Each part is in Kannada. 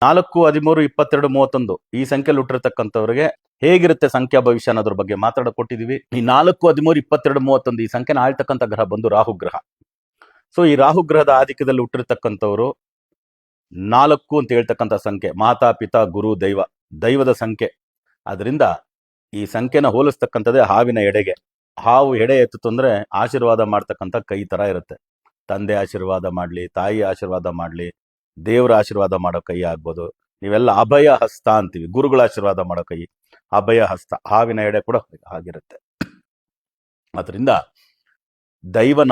4, 13, 22, 31 ಈ ಸಂಖ್ಯೆಯಲ್ಲಿ ಹುಟ್ಟಿರ್ತಕ್ಕಂಥವ್ರಿಗೆ ಹೇಗಿರುತ್ತೆ ಸಂಖ್ಯಾ ಭವಿಷ್ಯ ಅನ್ನೋದ್ರ ಬಗ್ಗೆ ಮಾತಾಡಕೊಟ್ಟಿದೀವಿ. ಈ 4, 13, 22, 31 ಈ ಸಂಖ್ಯೆನ ಆಳ್ತಕ್ಕಂಥ ಗ್ರಹ ಬಂದು ರಾಹು ಗ್ರಹ. ಸೊ ಈ ರಾಹು ಗ್ರಹದ ಆಧಿಕ್ಯದಲ್ಲಿ ಹುಟ್ಟಿರ್ತಕ್ಕಂಥವ್ರು 4 ಅಂತ ಹೇಳ್ತಕ್ಕಂಥ ಸಂಖ್ಯೆ ಮಾತಾ ಪಿತಾ ಗುರು ದೈವ, ದೈವದ ಸಂಖ್ಯೆ. ಅದರಿಂದ ಈ ಸಂಖ್ಯೆನ ಹೋಲಿಸ್ತಕ್ಕಂಥದ್ದೇ ಹಾವಿನ ಎಡೆಗೆ. ಹಾವು ಎಡೆ ಎತ್ತಿತು ಅಂದ್ರೆ ಆಶೀರ್ವಾದ ಮಾಡ್ತಕ್ಕಂಥ ಕೈ ತರ ಇರುತ್ತೆ. ತಂದೆ ಆಶೀರ್ವಾದ ಮಾಡ್ಲಿ, ತಾಯಿ ಆಶೀರ್ವಾದ ಮಾಡ್ಲಿ, ದೇವರ ಆಶೀರ್ವಾದ ಮಾಡೋ ಕೈ ಆಗ್ಬೋದು. ನೀವೆಲ್ಲ ಅಭಯ ಹಸ್ತ ಅಂತೀವಿ, ಗುರುಗಳ ಆಶೀರ್ವಾದ ಮಾಡೋ ಕೈ ಅಭಯ ಹಸ್ತ. ಹಾವಿನ ಎಡೆ ಕೂಡ ಆಗಿರುತ್ತೆ. ಅದರಿಂದ ದೈವ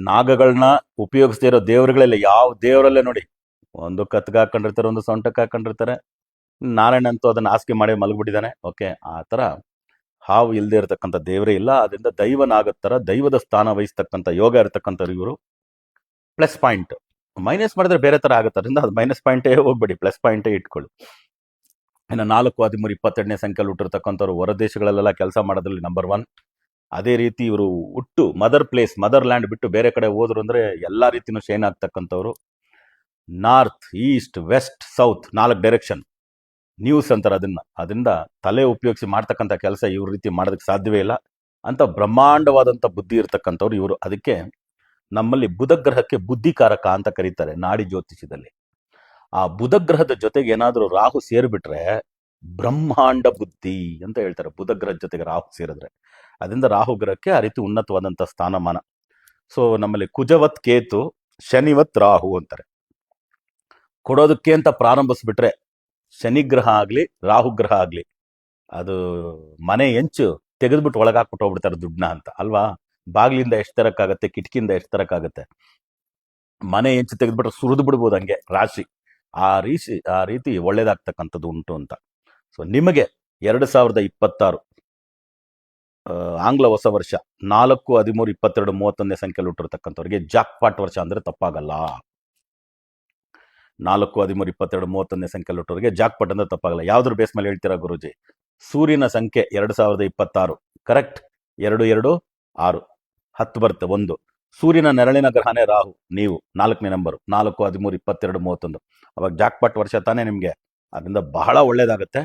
ನಾಗಗಳನ್ನ ಉಪಯೋಗಿಸ್ದೇ ಇರೋ ದೇವರುಗಳೆಲ್ಲ ಯಾವ ದೇವರಲ್ಲೇ ನೋಡಿ, ಒಂದು ಕತ್ಗೆ ಹಾಕೊಂಡಿರ್ತಾರೆ, ಒಂದು ಸೊಂಟಕ್ಕೆ ಹಾಕೊಂಡಿರ್ತಾರೆ. ನಾರಾಯಣ ಅಂತೂ ಅದನ್ನ ಆಸ್ಕೆ ಮಾಡಿ ಮಲಗ್ಬಿಟ್ಟಿದ್ದಾನೆ. ಓಕೆ, ಆ ಥರ ಹಾವು ಇಲ್ಲದೆ ಇರತಕ್ಕಂಥ ದೇವರೇ ಇಲ್ಲ. ಅದರಿಂದ ದೈವನಾಗತ್ತರ ದೈವದ ಸ್ಥಾನ ವಹಿಸ್ತಕ್ಕಂಥ ಯೋಗ ಇರತಕ್ಕಂಥವ್ರು ಇವರು. ಪ್ಲಸ್ ಪಾಯಿಂಟ್ ಮೈನಸ್ ಮಾಡಿದ್ರೆ ಬೇರೆ ಥರ ಆಗುತ್ತೆ. ಅದರಿಂದ ಅದು ಮೈನಸ್ ಪಾಯಿಂಟೇ ಹೋಗ್ಬೇಡಿ, ಪ್ಲಸ್ ಪಾಯಿಂಟೇ ಇಟ್ಕೊಳ್ಳಿ. ಇನ್ನು 4, 13, 22ನೇ ಸಂಖ್ಯೆಯಲ್ಲಿ ಹುಟ್ಟಿರ್ತಕ್ಕಂಥವ್ರು ಹೊರದೇಶಗಳಲ್ಲೆಲ್ಲ ಕೆಲಸ ಮಾಡೋದ್ರಲ್ಲಿ ನಂಬರ್ 1. ಅದೇ ರೀತಿ ಇವರು ಹುಟ್ಟು ಮದರ್ ಪ್ಲೇಸ್, ಮದರ್ ಲ್ಯಾಂಡ್ ಬಿಟ್ಟು ಬೇರೆ ಕಡೆ ಹೋದ್ರು ಅಂದ್ರೆ ಎಲ್ಲಾ ರೀತಿನೂ ಶೈನ್ ಆಗ್ತಕ್ಕಂಥವ್ರು. North, east, west, south 4 direction news ಅಂತಾರೆ ಅದರಿಂದ ತಲೆ ಉಪಯೋಗಿಸಿ ಮಾಡ್ತಕ್ಕಂಥ ಕೆಲಸ ಇವ್ರ ರೀತಿ ಮಾಡೋದಕ್ಕೆ ಸಾಧ್ಯವೇ ಇಲ್ಲ ಅಂತ ಬ್ರಹ್ಮಾಂಡವಾದಂಥ ಬುದ್ಧಿ ಇರ್ತಕ್ಕಂಥವ್ರು ಇವರು. ಅದಕ್ಕೆ ನಮ್ಮಲ್ಲಿ ಬುಧ ಗ್ರಹಕ್ಕೆ ಬುದ್ಧಿಕಾರಕ ಅಂತ ಕರೀತಾರೆ ನಾಡಿ ಜ್ಯೋತಿಷದಲ್ಲಿ. ಆ ಬುಧ ಗ್ರಹದ ಜೊತೆಗೆ ಏನಾದರೂ ರಾಹು ಸೇರಿಬಿಟ್ರೆ ಬ್ರಹ್ಮಾಂಡ ಬುದ್ಧಿ ಅಂತ ಹೇಳ್ತಾರೆ. ಬುಧ ಗ್ರಹದ ಜೊತೆಗೆ ರಾಹು ಸೇರಿದ್ರೆ ಅದರಿಂದ ರಾಹು ಗ್ರಹಕ್ಕೆ ಆ ರೀತಿ ಉನ್ನತವಾದಂಥ ಸ್ಥಾನಮಾನ. ಸೊ ನಮ್ಮಲ್ಲಿ ಕುಜವತ್ ಕೇತು, ಶನಿವತ್ ರಾಹು ಅಂತಾರೆ. ಕೊಡೋದಕ್ಕೆ ಅಂತ ಪ್ರಾರಂಭಿಸ್ಬಿಟ್ರೆ ಶನಿ ಗ್ರಹ ಆಗಲಿ ರಾಹು ಗ್ರಹ ಆಗಲಿ ಅದು ಮನೆ ಹೆಂಚು ತೆಗೆದ್ಬಿಟ್ಟು ಒಳಗಾಕ್ಬಿಟ್ಟು ಹೋಗ್ಬಿಡ್ತಾರೆ ದುಡ್ಡನ್ನ ಅಂತ ಅಲ್ವಾ. ಬಾಗಿಲಿಂದ ಎಷ್ಟು ತರಕ್ಕಾಗತ್ತೆ, ಕಿಟಕಿಯಿಂದ ಎಷ್ಟು ತರಕ್ಕಾಗತ್ತೆ. ಮನೆ ಹೆಂಚು ತೆಗೆದ್ಬಿಟ್ರೆ ಸುರಿದು ಬಿಡ್ಬೋದು ಹಂಗೆ ರಾಶಿ. ಆ ರೀತಿ ಒಳ್ಳೇದಾಗ್ತಕ್ಕಂಥದ್ದು ಉಂಟು ಅಂತ. ಸೊ ನಿಮಗೆ 2026 ಆಂಗ್ಲ ಹೊಸ ವರ್ಷ 4, 13, 22, 31ನೇ ಸಂಖ್ಯೆಯಲ್ಲಿ ಹುಟ್ಟಿರ್ತಕ್ಕಂಥವ್ರಿಗೆ ಜಾಕ್ಪಾಟ್ ವರ್ಷ ಅಂದ್ರೆ ತಪ್ಪಾಗಲ್ಲ. 4, 13, 22, 31ನೇ ಸಂಖ್ಯೆಯಲ್ಲಿ ಹುಟ್ಟೋರಿಗೆ ಜಾಕ್ಪಾಟ್ ಅಂದ್ರೆ ತಪ್ಪಾಗಲ್ಲ. ಯಾವ್ದ್ರ ಬೇಸ್ ಮೇಲೆ ಹೇಳ್ತೀರಾ ಗುರುಜಿ? ಸೂರ್ಯನ ಸಂಖ್ಯೆ 2026 ಕರೆಕ್ಟ್. 2, 2, 6 10 ಬರುತ್ತೆ 1. ಸೂರ್ಯನ ನೆರಳಿನ ಗ್ರಹನೇ ರಾಹು, ನೀವು 4ನೇ ನಂಬರು 4, 13, 22, 31. ಅವಾಗ ಜಾಕ್ಪಾಟ್ ವರ್ಷ ತಾನೇ ನಿಮಗೆ. ಅದರಿಂದ ಬಹಳ ಒಳ್ಳೇದಾಗುತ್ತೆ.